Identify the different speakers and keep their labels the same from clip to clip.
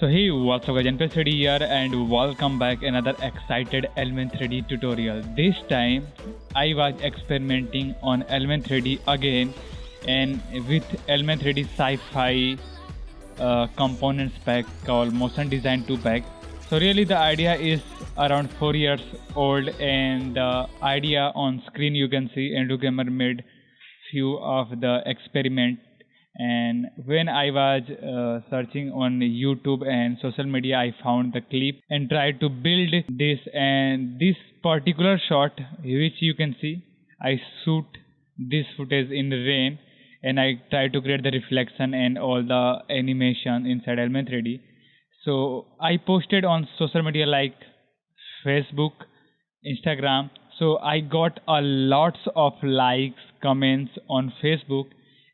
Speaker 1: So hey, what's up guys, NPS3D here and welcome back another excited Element 3D tutorial. This time I was experimenting on Element 3D again and with Element 3D sci-fi components pack called Motion Design 2 pack. So really the idea is around 4 years old and the idea on screen you can see Andrew Gamer made few of the experiment, and when I was searching on YouTube and social media I found the clip and tried to build this, and this particular shot which you can see I shoot this footage in rain and I try to create the reflection and all the animation inside Element 3D. So I posted on social media like Facebook, Instagram. So I got a lots of likes, comments on Facebook,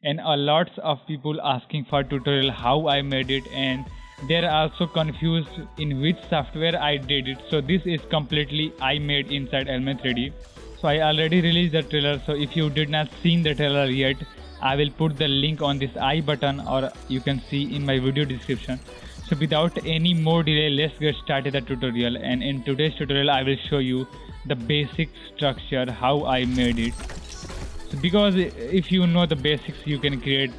Speaker 1: and a lots of people asking for tutorial how I made it, and they're also confused in which software I did it. So this is completely I made inside Element 3D. So I already released the trailer, so if you did not seen the trailer yet, I will put the link on this I button or you can see in my video description. So without any more delay, let's get started the tutorial, and in today's tutorial I will show you the basic structure how I made it. So because if you know the basics you can create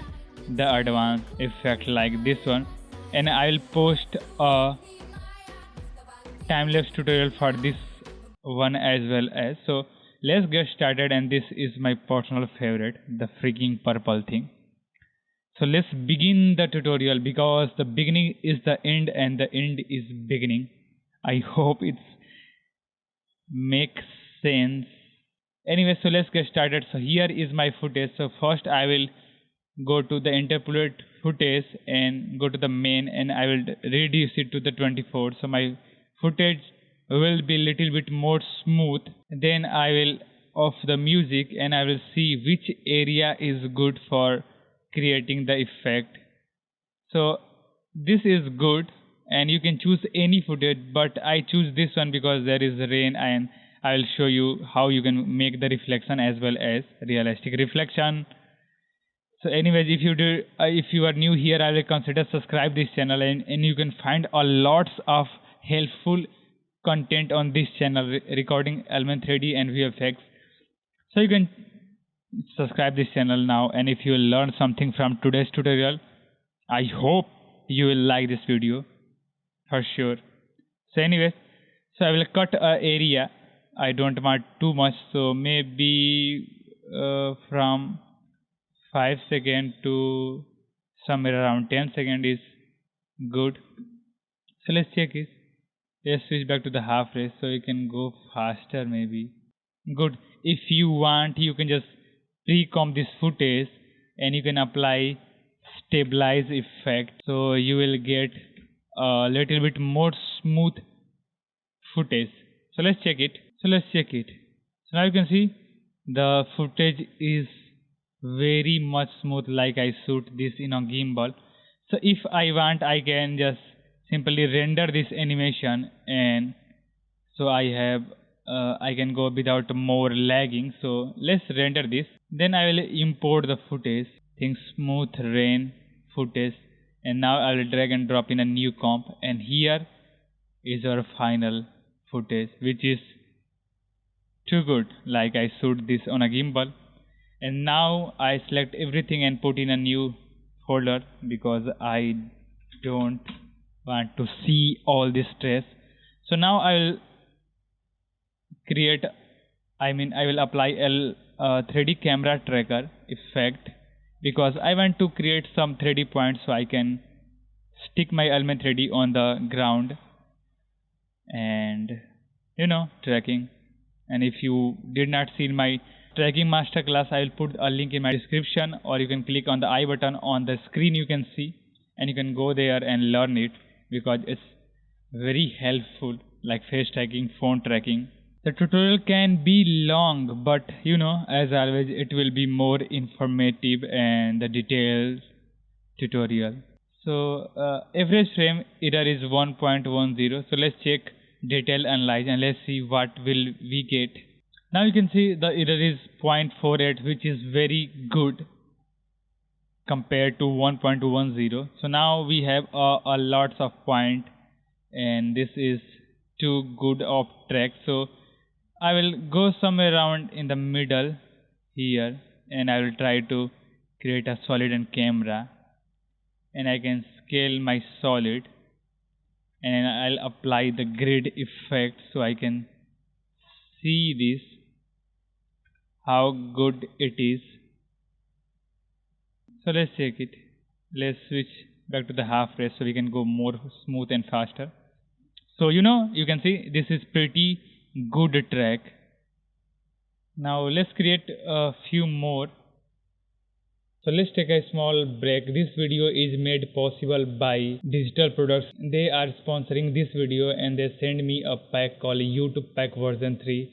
Speaker 1: the advanced effect like this one, and I will post a time-lapse tutorial for this one as well as. So let's get started, and this is my personal favorite, the freaking purple thing. So let's begin the tutorial because the beginning is the end and the end is beginning. I hope it makes sense. Anyway, so let's get started. So here is my footage. So first I will go to the interpolate footage and go to the main, and I will reduce it to the 24. So my footage will be little bit more smooth. Then I will off the music and I will see which area is good for creating the effect. So this is good and you can choose any footage, but I choose this one because there is rain, and I will show you how you can make the reflection as well as realistic reflection. So anyways, if you are new here, I will consider subscribe this channel, and you can find a lots of helpful content on this channel recording Element 3D and VFX. So you can subscribe this channel now, and if you will learn something from today's tutorial, I hope you will like this video for sure. So anyways, so I will cut a area. I don't want too much, so maybe from 5 seconds to somewhere around 10 seconds is good. So let's check it. Let's switch back to the half race so you can go faster maybe. Good. If you want, you can just pre-comp this footage and you can apply stabilize effect, so you will get a little bit more smooth footage. So let's check it. So now you can see the footage is very much smooth, like I shoot this in a gimbal. So if I want, I can just simply render this animation, and so I can go without more lagging. So let's render this. Then I will import the footage, think smooth rain footage, and now I will drag and drop in a new comp, and here is our final footage, which is too good, like I shoot this on a gimbal. And now I select everything and put in a new folder because I don't want to see all this stress. So now I will I will apply 3D camera tracker effect because I want to create some 3D points so I can stick my Element 3D on the ground and tracking. And if you did not see my tracking masterclass, I will put a link in my description, or you can click on the I button on the screen you can see, and you can go there and learn it because it's very helpful, like face tracking, phone tracking. The tutorial can be long, but as always it will be more informative and the detailed tutorial. So average frame error is 1.10. So let's check detail analyze and let's see what will we get. Now you can see the error is 0.48, which is very good compared to 1.10. So now we have a lots of point, and this is too good of track. So I will go somewhere around in the middle here, and I will try to create a solid and camera, and I can scale my solid, and I'll apply the grid effect so I can see this how good it is. So let's check it. Let's switch back to the half rest so we can go more smooth and faster. So you can see this is pretty good track. Now let's create a few more. So let's take a small break. This video is made possible by Digital Products. They are sponsoring this video, and they send me a pack called YouTube Pack version 3.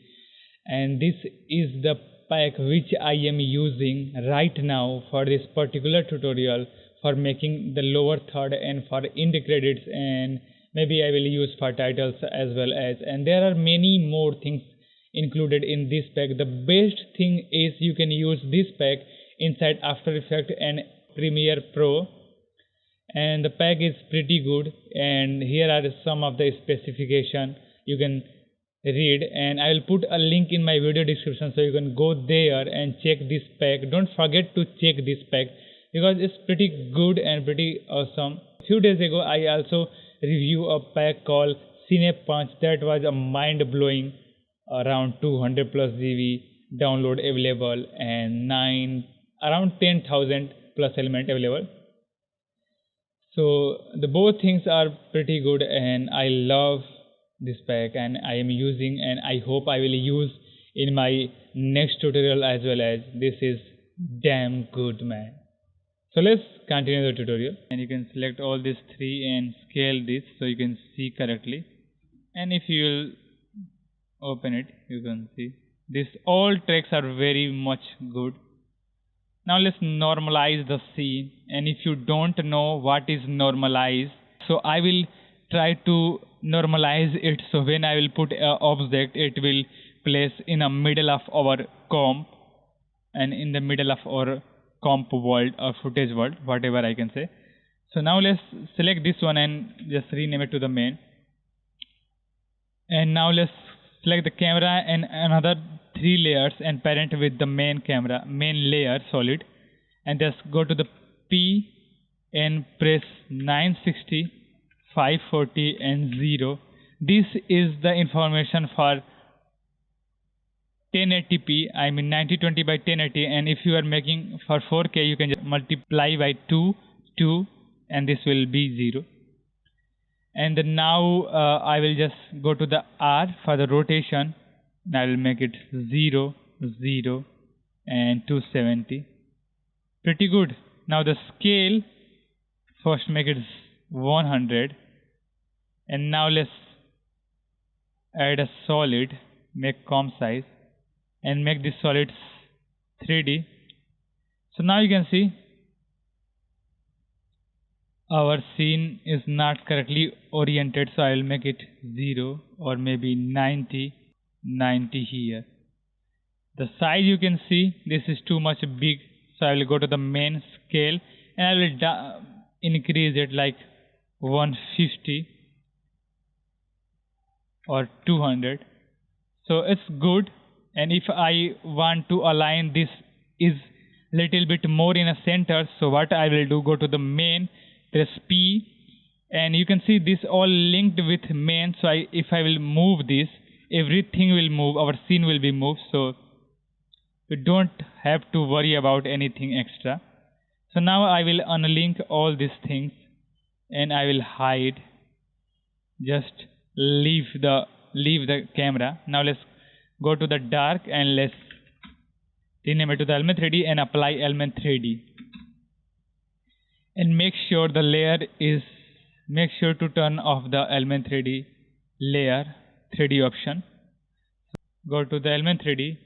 Speaker 1: And this is the pack which I am using right now for this particular tutorial for making the lower third and for end credits, and maybe I will use for titles as well as. And there are many more things included in this pack. The best thing is you can use this pack inside After Effects and Premiere Pro, and the pack is pretty good, and here are some of the specifications you can read, and I will put a link in my video description so you can go there and check this pack. Don't forget to check this pack because it's pretty good and pretty awesome. A few days ago I also reviewed a pack called Cinepunch that was a mind-blowing, around 200 plus GB download available and around 10,000 plus element available. So the both things are pretty good, and I love this pack, and I am using, and I hope I will use in my next tutorial as well as. This is damn good, man. So let's continue the tutorial, and you can select all these three and scale this so you can see correctly. And if you will open it, you can see this all tracks are very much good. Now let's normalize the scene, and if you don't know what is normalize, so I will try to normalize it. So when I will put an object, it will place in the middle of our comp, and in the middle of our comp world or footage world, whatever I can say. So now let's select this one and just rename it to the main. And now let's select the camera and another 3 layers and parent with the main camera, main layer solid, and just go to the P and press 960, 540 and 0. This is the information for 1080p, I mean 1920 by 1080, and if you are making for 4K you can just multiply by 2, and this will be 0. And now I will just go to the R for the rotation, and I will make it 0, 0 and 270. Pretty good. Now the scale, first make it 100, and now let's add a solid, make comp size and make this solid 3D. So now you can see our scene is not correctly oriented, so I will make it 0 or maybe 90 here. The size you can see this is too much big, so I will go to the main scale and I will increase it like 150 or 200. So it's good, and if I want to align this is little bit more in a center, so what I will do, go to the main, press P, and you can see this all linked with main. So if I will move this, everything will move, our scene will be moved, so you don't have to worry about anything extra. So now I will unlink all these things and I will hide, just leave the camera. Now let's go to the dark and let's rename it to the element 3D and apply element 3D. And make sure the layer is, make sure to turn off the element 3D layer 3D option. Go to the element 3D,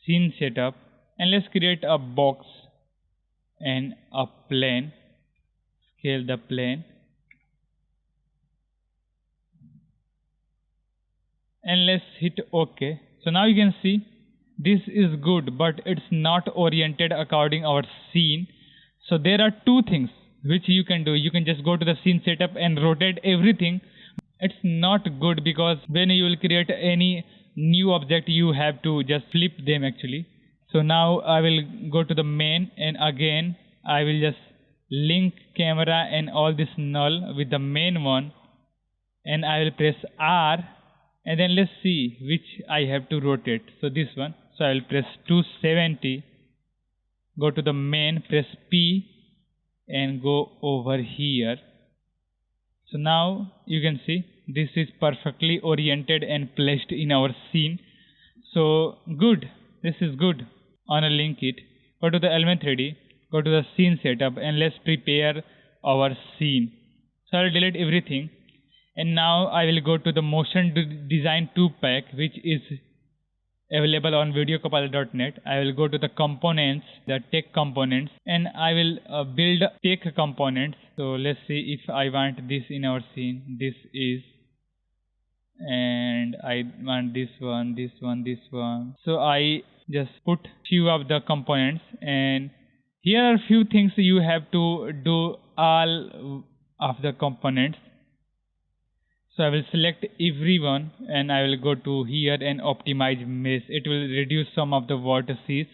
Speaker 1: scene setup, and let's create a box and a plane. Scale the plane and let's hit OK. So now you can see this is good, but it's not oriented according our scene. So there are two things which you can do. You can just go to the scene setup and rotate everything. It's not good because when you will create any new object, you have to just flip them actually. So now I will go to the main, and again I will just link camera and all this null with the main one, and I will press R, and then let's see which I have to rotate. So this one. So I will press 270, go to the main, press P, and go over here. So now you can see this is perfectly oriented and placed in our scene. So good, this is good. On a link it, go to the element 3D, go to the scene setup, and let's prepare our scene. So I will delete everything, and now I will go to the motion design 2 pack, which is available on videocopilot.net. I will go to the components, the tech components, and I will build tech components. So let's see if I want this in our scene. This is, and I want this one, this one, this one. So I just put few of the components, and here are few things you have to do all of the components. So I will select everyone, and I will go to here and optimize mesh. It will reduce some of the vertices,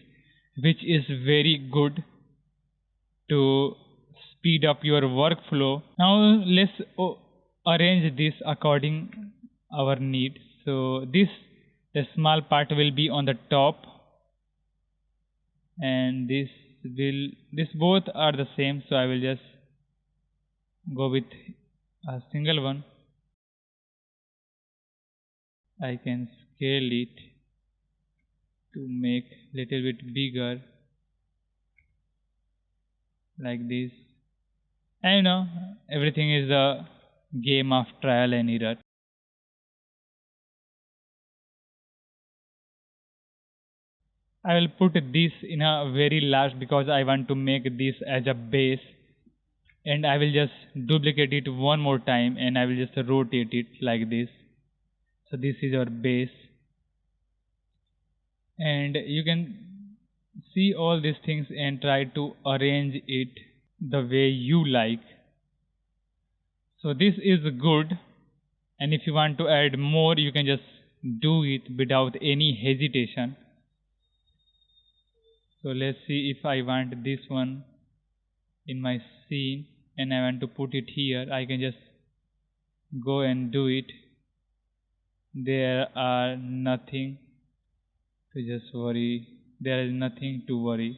Speaker 1: which is very good to speed up your workflow. Now let's arrange this according our need. So the small part will be on the top, and this both are the same. So I will just go with a single one. I can scale it to make little bit bigger like this. And you know, everything is a game of trial and error. I will put this in a very large because I want to make this as a base, and I will just duplicate it one more time, and I will just rotate it like this. So this is our base, and you can see all these things and try to arrange it the way you like. So this is good, and if you want to add more, you can just do it without any hesitation. So let's see if I want this one in my scene and I want to put it here. I can just go and do it. There are nothing to just worry. There is nothing to worry.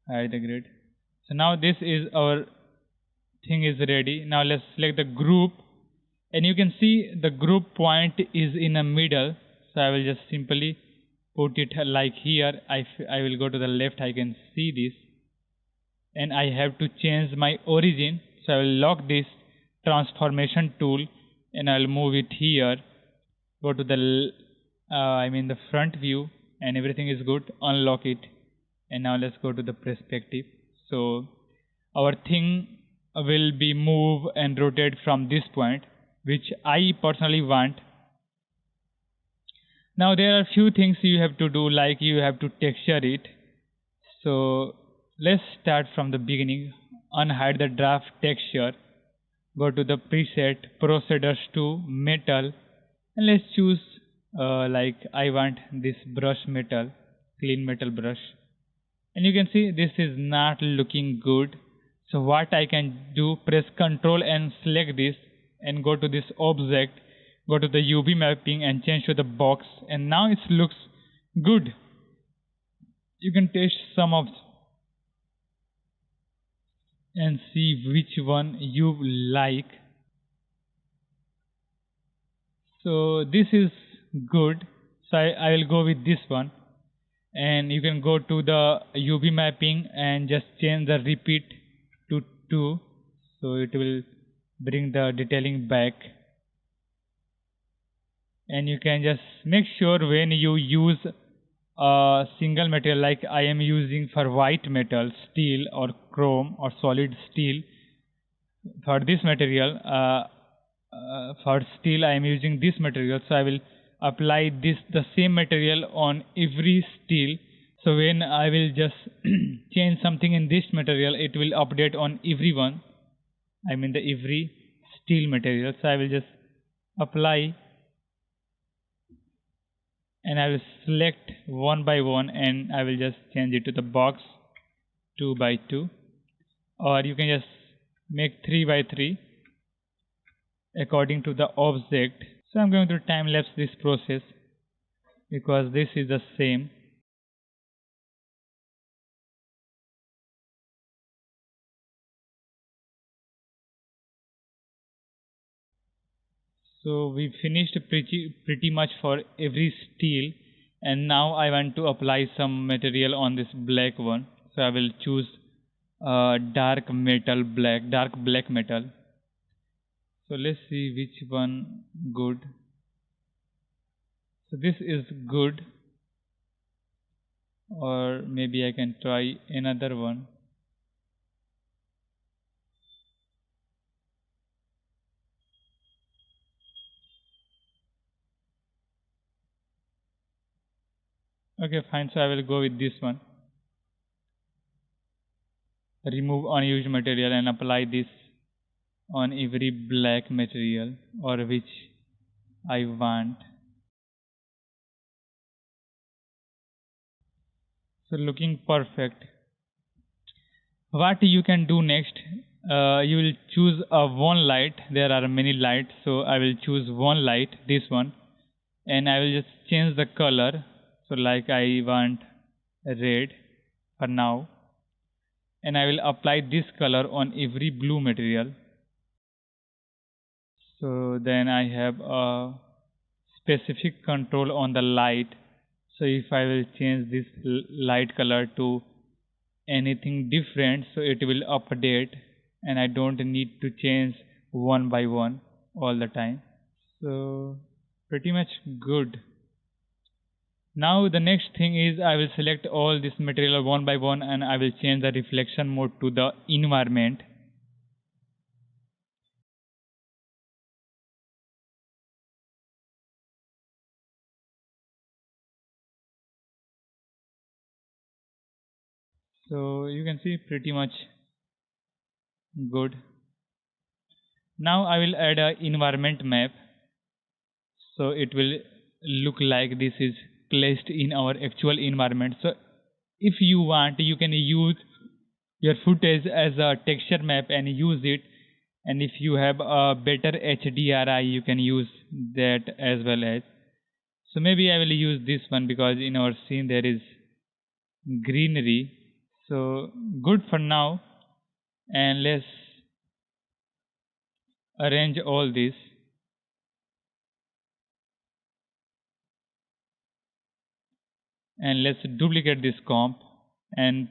Speaker 1: Hide the grid. So now this is our thing is ready. Now let's select the group, and you can see the group point is in the middle. So I will just simply put it like here. I will go to the left. I can see this, and I have to change my origin. So I will lock this transformation tool, and I will move it here. Go to the the front view, and everything is good. Unlock it, and now let's go to the perspective. So our thing will be move and rotate from this point, which I personally want. Now there are few things you have to do, like you have to texture it. So let's start from the beginning. Unhide the draft texture. Go to the preset, procedures to metal, and let's choose like I want this brush metal, clean metal brush. And you can see this is not looking good. So what I can do, press Ctrl and select this, and go to this object, go to the UV mapping and change to the box, and now it looks good. You can test some of and see which one you like. So this is good. So I will go with this one, and you can go to the UV mapping and just change the repeat to 2, so it will bring the detailing back. And you can just make sure when you use a single material, like I am using for white metal, steel or chrome or solid steel. For this material, for steel I am using this material, so I will apply the same material on every steel. So when I will just change something in this material, it will update on everyone. I mean the every steel material. So I will just apply and I will select one by one and I will just change it to the box 2 by 2, or you can just make 3 by 3 according to the object. So I'm going to time lapse this process because this is the same. So we finished pretty much for every steel, and now I want to apply some material on this black one. So I will choose dark black metal. So let's see which one good. So this is good, or maybe I can try another one. Okay, fine. So I will go with this one. Remove unused material and apply this on every black material or which I want. So looking perfect. What you can do next, you will choose a one light. There are many lights, so I will choose one light, this one, and I will just change the color. So like I want red for now, and I will apply this color on every blue material. So then I have a specific control on the light. So if I will change this light color to anything different, so it will update and I don't need to change one by one all the time. So pretty much good. Now the next thing is I will select all this material one by one and I will change the reflection mode to the environment. So you can see pretty much good. Now I will add a environment map. So it will look like this is placed in our actual environment. So if you want, you can use your footage as a texture map and use it, and if you have a better HDRI you can use that as well as. So maybe I will use this one because in our scene there is greenery. So good for now, and let's arrange all this. And let's duplicate this comp and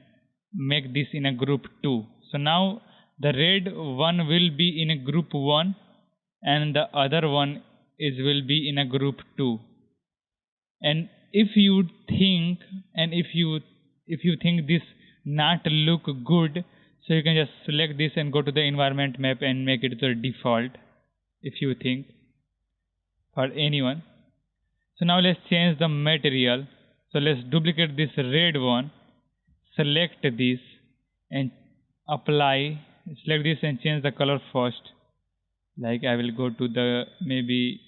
Speaker 1: make this in a group 2. So now the red one will be in a group 1 and the other one is will be in a group 2. And if you think this not look good, so you can just select this and go to the environment map and make it the default if you think for anyone. So now let's change the material. So let's duplicate this red one, select this and apply, select this and change the color first. Like I will go to the maybe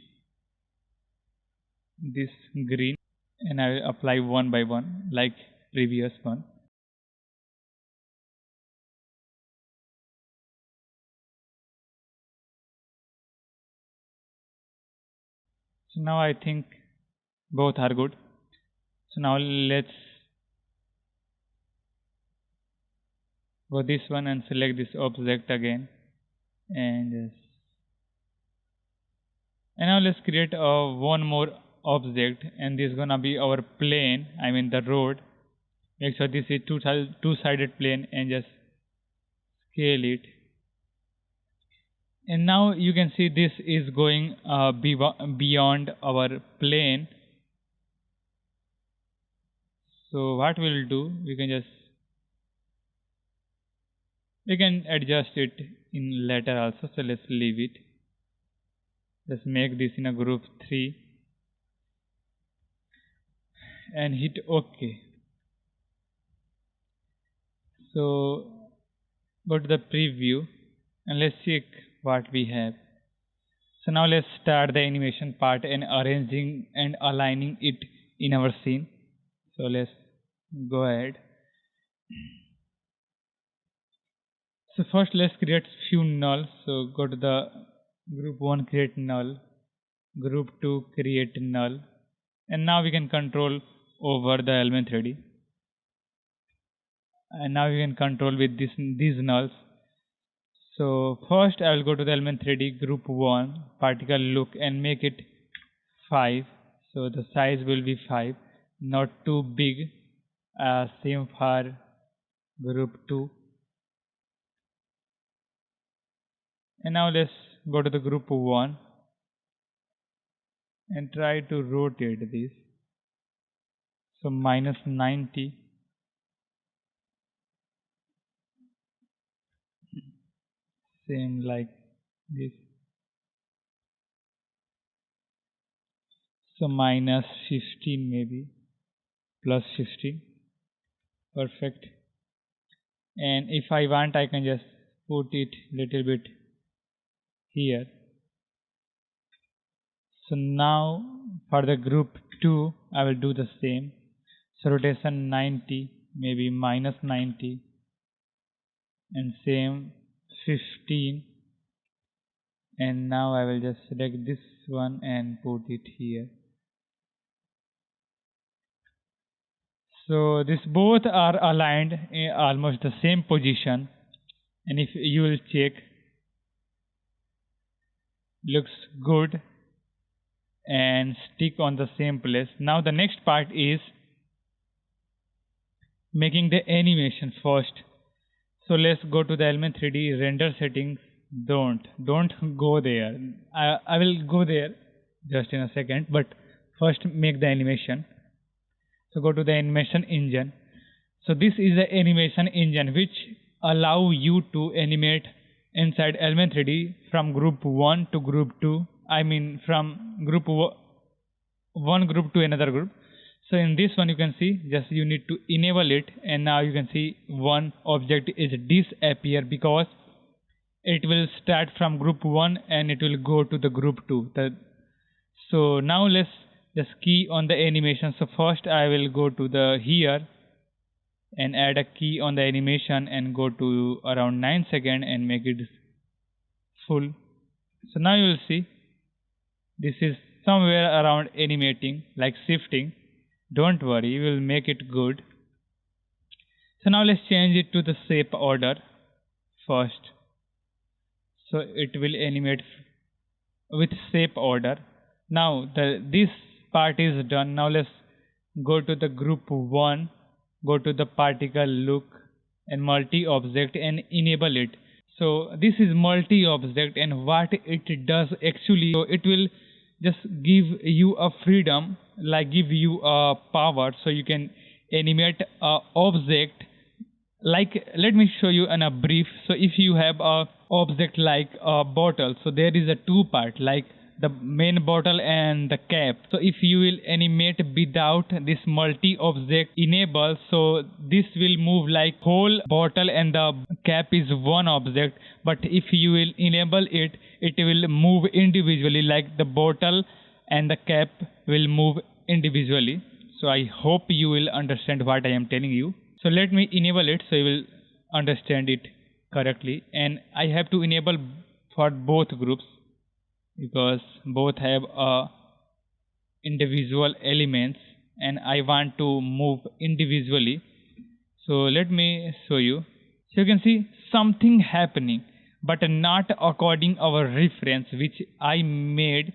Speaker 1: this green and I will apply one by one like previous one. So now I think both are good. So now let's go this one and select this object again and now let's create one more object, and this is gonna be our plane, I mean the road. Make sure this is two-sided plane and just scale it. And now you can see this is going beyond our plane. So what we'll do, we can adjust it in later also. So let's leave it. Let's make this in a group 3 and hit OK. So go to the preview and let's check what we have. So now let's start the animation part and arranging and aligning it in our scene. So let's go ahead. So first let's create few nulls. So go to the group 1, create null, group 2, create null, and now we can control over the element 3D. And now you can control with these nulls. So first I will go to the element 3D group 1 particle look and make it 5. So the size will be 5, not too big. Same for group 2. And now let's go to the group 1 and try to rotate this. So minus 90. Same like this. So minus 15 maybe, plus 15. Perfect. And if I want, I can just put it little bit here. So now for the group 2, I will do the same. So rotation 90, maybe minus 90, and same 15. And now I will just select this one and put it here. So these both are aligned in almost the same position, and if you will check, looks good and stick on the same place. Now the next part is making the animation first. So let's go to the element 3D render settings. Don't go there. I will go there just in a second, but first make the animation. So go to the animation engine. So this is the animation engine which allow you to animate inside element 3D from group 1 to group 2. I mean from group 1 group to another group. So in this one you can see, just you need to enable it, and now you can see one object is disappear because it will start from group 1 and it will go to the group 2. So now let's just key on the animation. So first I will go to the here and add a key on the animation and go to around 9 seconds and make it full. So now you will see this is somewhere around animating, like shifting. Don't worry, we will make it good. So now let's change it to the shape order first. So it will animate with shape order. Now this part is done. Now let's go to the group 1, go to the particle look and multi-object and enable it. So this is multi-object, and what it does actually, so it will just give you a freedom, like give you a power, so you can animate a object. Like let me show you in a brief. So if you have a object like a bottle, so there is a two part, like the main bottle and the cap. So if you will animate without this multi-object enable, so this will move like whole bottle and the cap is one object. But if you will enable it, it will move individually, like the bottle and the cap will move individually. So I hope you will understand what I am telling you. So let me enable it so you will understand it correctly. And I have to enable for both groups because both have individual elements and I want to move individually. So let me show you. So you can see something happening, but not according our reference which I made.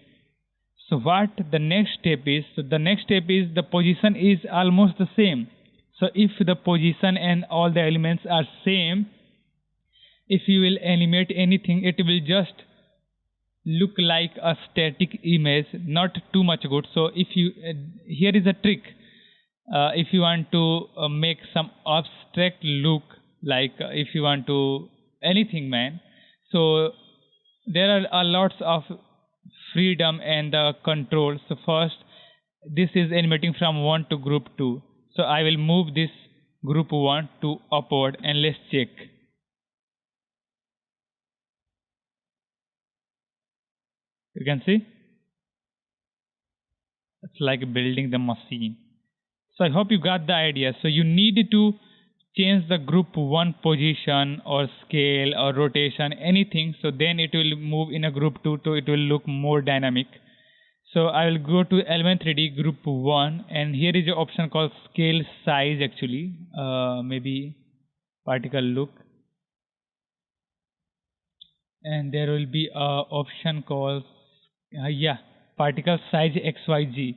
Speaker 1: So what the next step is? So the next step is the position is almost the same. So if the position and all the elements are same, if you will animate anything, it will just look like a static image, not too much good. So if you here is a trick. If you want to make some abstract look, like if you want to anything, man. So there are a lots of freedom and control. So first, this is animating from 1 to group 2. So I will move this group 1 to upward, and let's check. You can see it's like building the machine. So I hope you got the idea. So you need to change the group 1 position or scale or rotation, anything, so then it will move in a group 2, so it will look more dynamic. So I will go to Element 3D group 1, and here is an option called scale size actually, maybe particle look, and there will be a option called particle size XYZ.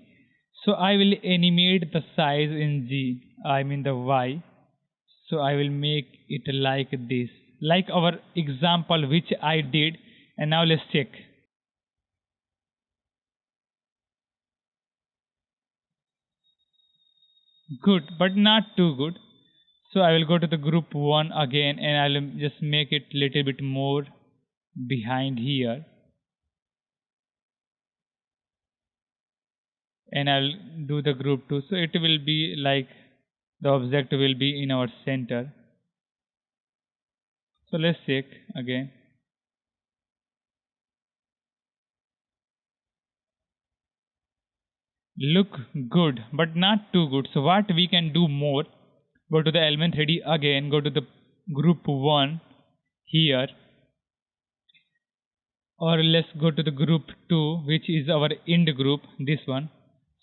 Speaker 1: So I will animate the size in G, I mean the Y. So I will make it like this, like our example which I did, and now let's check. Good, but not too good. So I will go to the group 1 again, and I will just make it little bit more behind here, and I'll do the group 2, so it will be like the object will be in our center. So let's check again. Look good, but not too good. So what we can do more, go to the Element 3D again, go to the group 1 here, or let's go to the group 2, which is our end group, this one.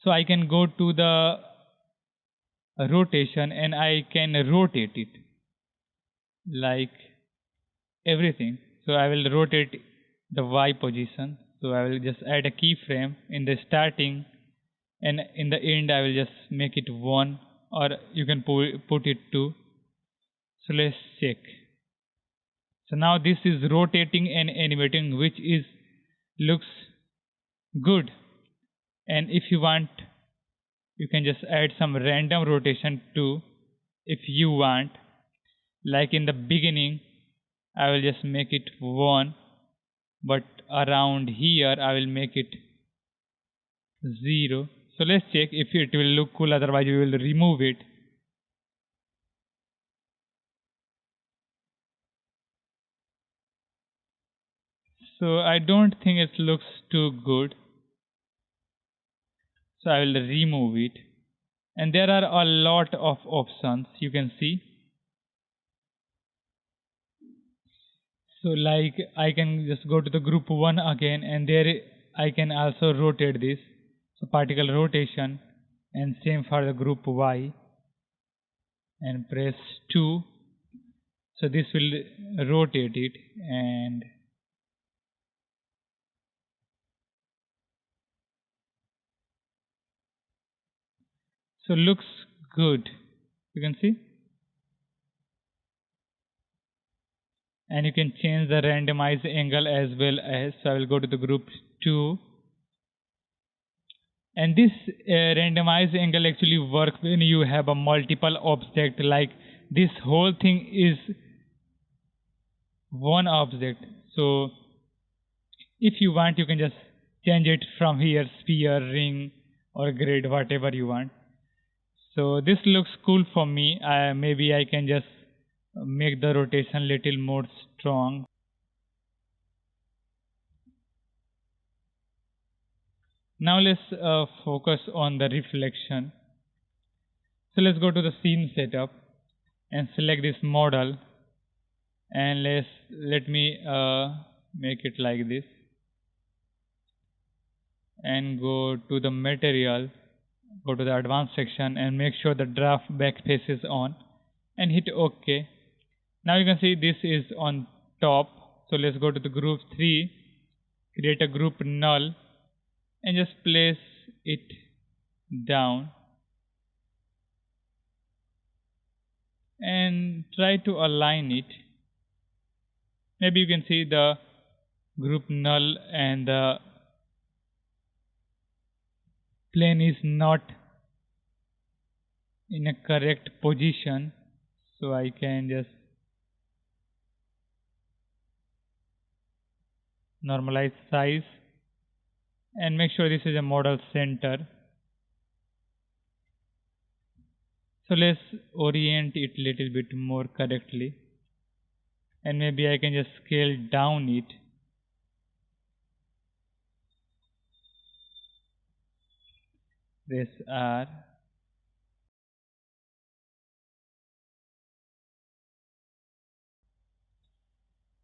Speaker 1: So I can go to the rotation, and I can rotate it like everything. So I will rotate the Y position. So I will just add a keyframe in the starting, and in the end I will just make it 1, or you can put it 2. So let's check. So now this is rotating and animating, which is looks good. And if you want, you can just add some random rotation too, if you want. Like in the beginning, I will just make it 1, but around here I will make it 0. So let's check if it will look cool, otherwise we will remove it. So I don't think it looks too good, so I will remove it. And there are a lot of options, you can see. So like I can just go to the group 1 again, and there I can also rotate this. So particle rotation, and same for the group Y, and press 2. So this will rotate it, and so looks good, you can see. And you can change the randomized angle as well as. So I will go to the group 2, and this randomized angle actually works when you have a multiple object, like this whole thing is one object. So if you want, you can just change it from here, sphere, ring, or grid, whatever you want. So this looks cool for me. Maybe I can just make the rotation little more strong. Now let's focus on the reflection. So let's go to the scene setup and select this model, and let me make it like this, and go to the material, go to the advanced section, and make sure the draft backface is on, and hit OK. Now you can see this is on top. So let's go to the group 3, create a group null, and just place it down, and try to align it. Maybe you can see the group null and the plane is not in a correct position. So I can just normalize size and make sure this is a model center. So let's orient it little bit more correctly, and maybe I can just scale down it. Press R.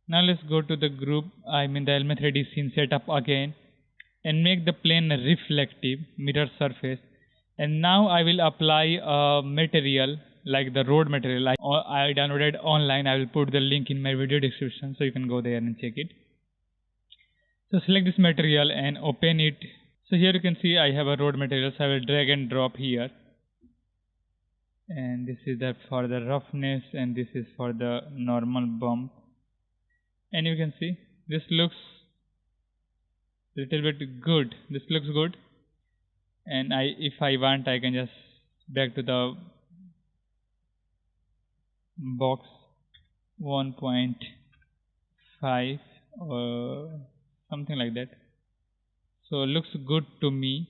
Speaker 1: Now let's go to the group, the Element 3D scene setup again, and make the plane reflective mirror surface. And now I will apply a material like the road material I downloaded online. I will put the link in my video description so you can go there and check it. So select this material and open it. So here you can see I have a road material, so I will drag and drop here. And this is for the roughness, and this is for the normal bump. And you can see this looks little bit good. This looks good. And if I want, I can just back to the box 1.5 or something like that. So looks good to me.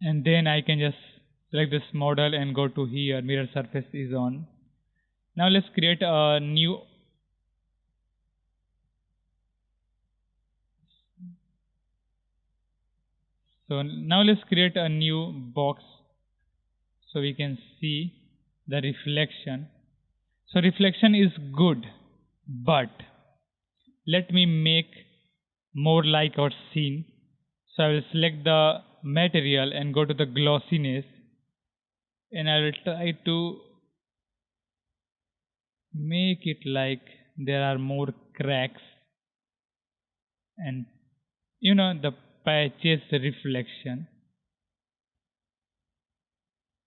Speaker 1: And then I can just select this model and go to here. Mirror surface is on. Now let's create a new box so we can see the reflection. So reflection is good, but let me make more like our scene. So I will select the material and go to the glossiness, and I will try to make it like there are more cracks and the patches reflection,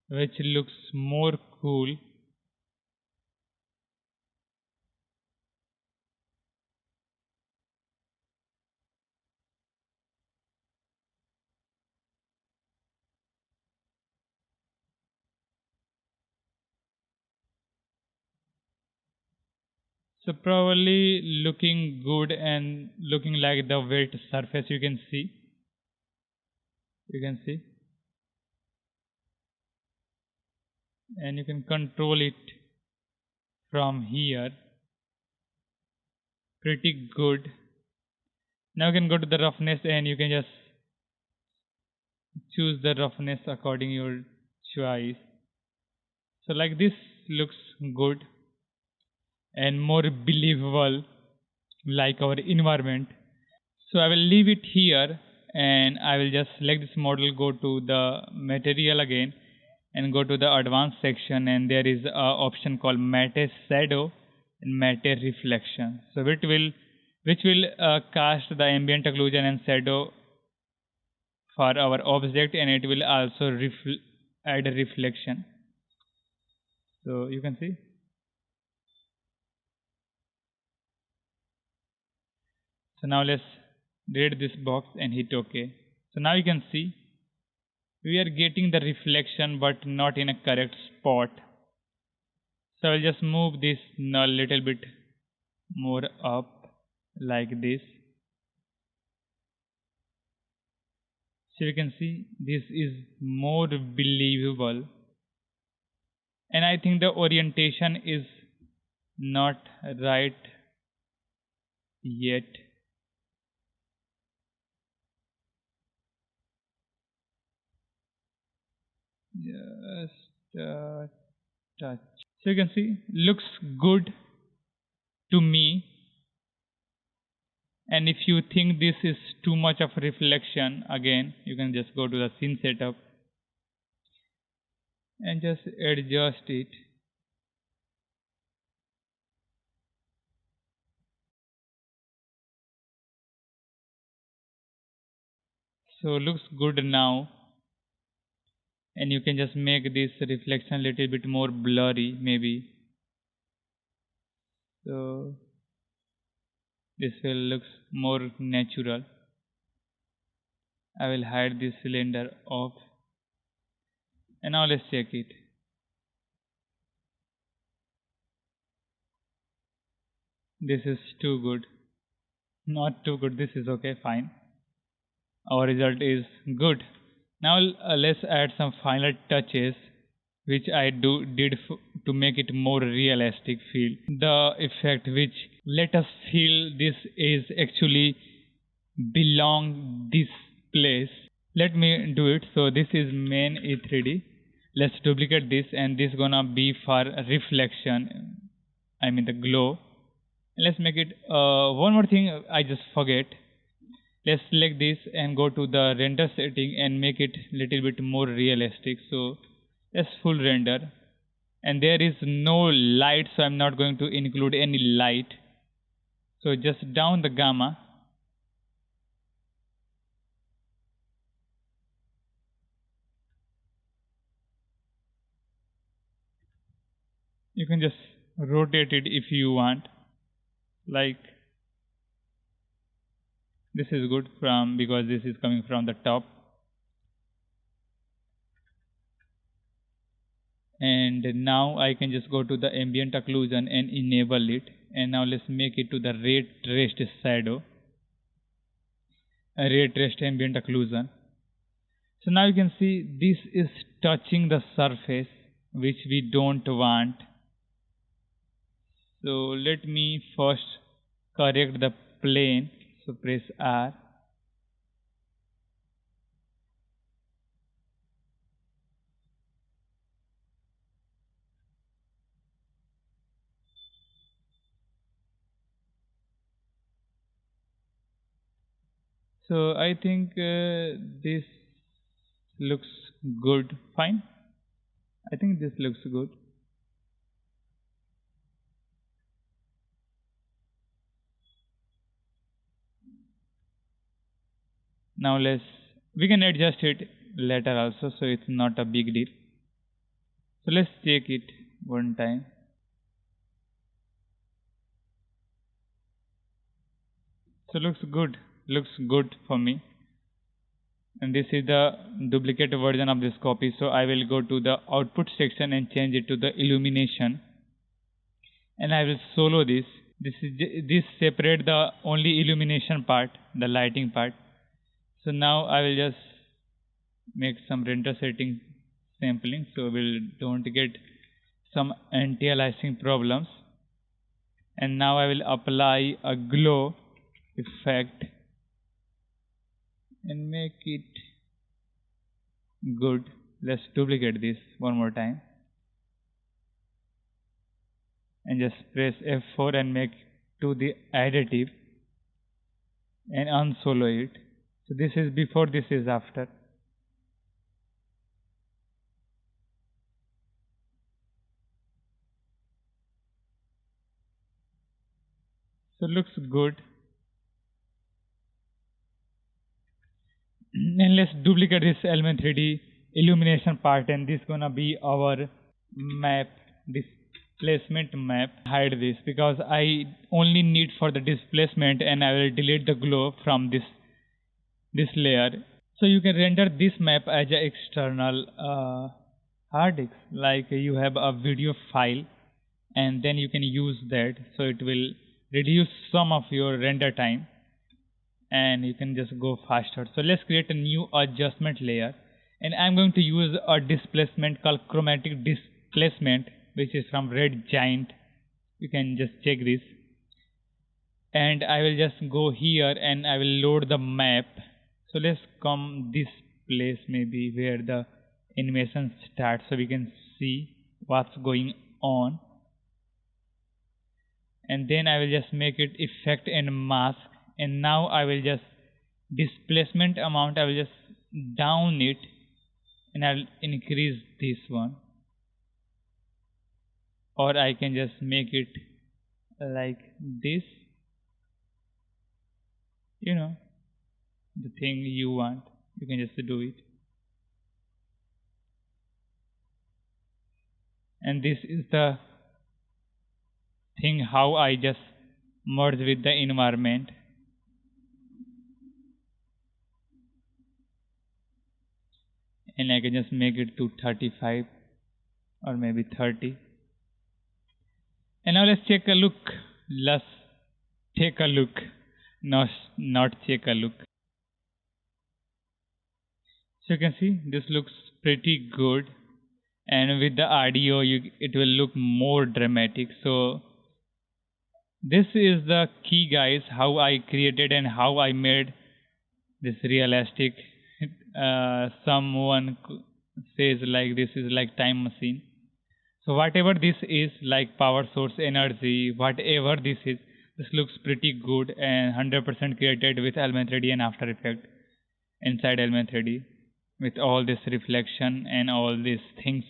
Speaker 1: which looks more cool. So probably looking good and looking like the wet surface. You can see and you can control it from here pretty good. Now you can go to the roughness and you can just choose the roughness according your choice. So like this looks good and more believable like our environment. So I will leave it here, and I will just select this model, go to the material again and go to the advanced section, and there is a option called matte shadow and matte reflection. So which will cast the ambient occlusion and shadow for our object, and it will also add a reflection. So you can see. So now let's delete this box and hit OK. So now you can see we are getting the reflection but not in a correct spot. So I'll just move this null little bit more up like this. So you can see this is more believable, and I think the orientation is not right yet. Just touch. So you can see looks good to me. And if you think this is too much of reflection, again you can just go to the scene setup and just adjust it. So looks good now, and you can just make this reflection a little bit more blurry maybe. So this will looks more natural. I will hide this cylinder off, and now let's check it. This is too good. Not too good. This is okay, fine. Our result is good. Now let's add some final touches. which I to make it more realistic feel. The effect which let us feel this is actually belong this place. Let me do it. So this is main E3D. Let's duplicate this, and this gonna be for reflection. I mean the glow. Let's make it one more thing I just forget. Let's select this and go to the render setting and make it little bit more realistic. So let's full render, and there is no light, so I'm not going to include any light. So just down the gamma. You can just rotate it if you want, like this is good from because this is coming from the top. And now I can just go to the ambient occlusion and enable it, and now let's make it to the ray traced shadow, ray traced ambient occlusion. So now you can see this is touching the surface which we don't want. So let me first correct the plane. So press R. So I think this looks good. Fine. I think this looks good. Now we can adjust it later also, so it's not a big deal. So let's check it one time. So looks good for me. And this is the duplicate version of this copy. So I will go to the output section and change it to the illumination, and I will solo this. This separate the only illumination part, the lighting part. So now I will just make some render setting sampling, so we'll don't get some anti-aliasing problems. And now I will apply a glow effect and make it good. Let's duplicate this one more time and just press F4 and make to the additive and unsolo it. So this is before, this is after. So looks good. And let's duplicate this element 3D illumination part, and this gonna be our map, displacement map. Hide this because I only need for the displacement, and I will delete the glow from this layer. So you can render this map as an external hard disk, like you have a video file, and then you can use that, so it will reduce some of your render time and you can just go faster. So let's create a new adjustment layer, and I'm going to use a displacement called chromatic displacement, which is from Red Giant. You can just check this, and I will just go here and I will load the map. So let's come this place, maybe where the animation starts, so we can see what's going on. And then I will just make it effect and mask, and now I will just displacement amount, I will just down it, and I'll increase this one, or I can just make it like this, you know, the thing you want, you can just do it. And this is the thing how I just merge with the environment. And I can just make it to 35 or maybe 30. And now let's take a look. Let's take a look. Not take a look. So you can see this looks pretty good. and with the RDO it will look more dramatic. So this is the key, guys, how I created and how I made this realistic. Someone says like this is like time machine. So whatever this is, like power source, energy, whatever this is, this looks pretty good and 100% created with Element 3D and After Effects inside Element 3D with all this reflection and all these things.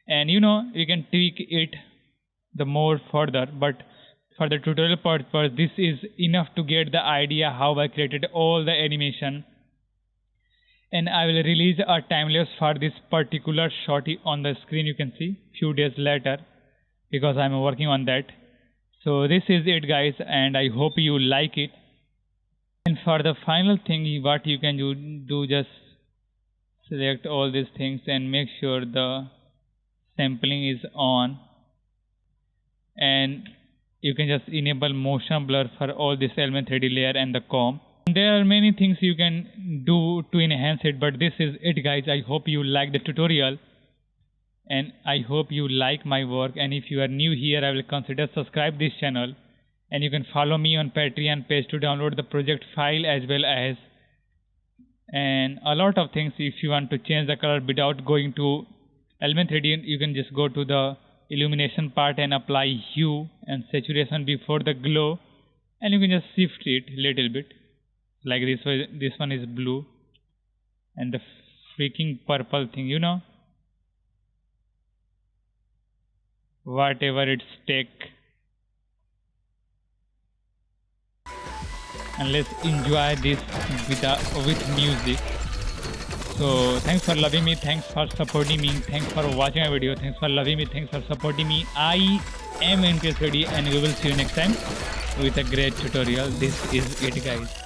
Speaker 1: And you can tweak it the more further, but for the tutorial purpose this is enough to get the idea how I created all the animation. And I will release a time-lapse for this particular shot on the screen. You can see few days later because I'm working on that. So this is it, guys, and I hope you like it. And for the final thing, what you can do just select all these things and make sure the sampling is on, and you can just enable motion blur for all this Element 3D layer and the comp. There are many things you can do to enhance it, but this is it, guys. I hope you like the tutorial and I hope you like my work. And if you are new here, I will consider subscribe this channel, and you can follow me on Patreon page to download the project file as well as and a lot of things. If you want to change the color without going to Element 3D, you can just go to the illumination part and apply hue and saturation before the glow, and you can just shift it little bit like this way. This one is blue and the freaking purple thing, whatever it's take. And let's enjoy this with music. So thanks for loving me, thanks for supporting me, thanks for watching my video, thanks for loving me, thanks for supporting me. I am NPS Ready, and we will see you next time with a great tutorial. This is it, guys.